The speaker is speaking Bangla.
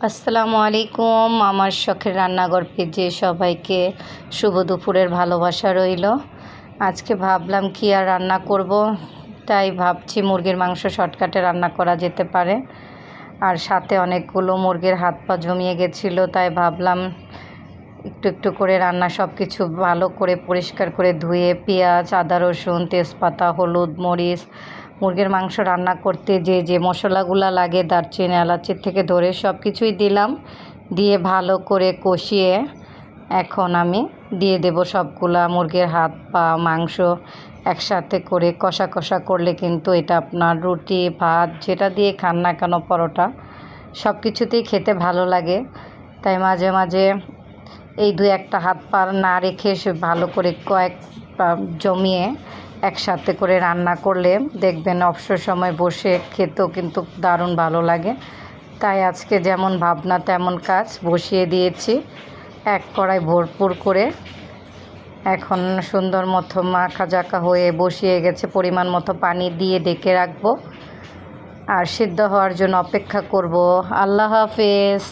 আসসালামু আলাইকুম। আমার শখের রান্নাঘর পেজে সবাইকে শুভ দুপুরের ভালোবাসা রইল। আজকে ভাবলাম কি আর রান্না করব, তাই ভাবছি মুরগির মাংস শর্টকাটে রান্না করা যেতে পারে। আর সাথে অনেকগুলো মুরগির হাত পা জমিয়ে গেছিলো, তাই ভাবলাম একটু একটু করে রান্না সব কিছু ভালো করে পরিষ্কার করে ধুয়ে পেঁয়াজ, আদা, রসুন, তেজপাতা, হলুদ, মরিচ, মুরগির মাংস রান্না করতে যে যে মশলাগুলো লাগে দারচিনি এলাচির থেকে ধরে সব কিছুই দিলাম। দিয়ে ভালো করে কষিয়ে এখন আমি দিয়ে দেব সবগুলা মুরগির হাত পা মাংস একসাথে করে কষা কষা করলে কিন্তু এটা আপনার রুটি ভাত যেটা দিয়ে খান না কেন, পরোটা সব কিছুতেই খেতে ভালো লাগে। তাই মাঝে মাঝে এই দু একটা হাত পা না রেখে সে ভালো করে কয়েক জমিয়ে একসাথে করে রান্না করলে দেখবেন অবসর সময় বসে খেতেও কিন্তু দারুণ ভালো লাগে। তাই আজকে যেমন ভাবনা তেমন কাজ বসিয়ে দিয়েছি এক কড়াই ভরপুর করে। এখন সুন্দর মতো মাখা জাকা হয়ে বসিয়ে গেছে, পরিমাণ মতো পানি দিয়ে ঢেকে রাখবো আর সিদ্ধ হওয়ার জন্য অপেক্ষা করব। আল্লাহ হাফেজ।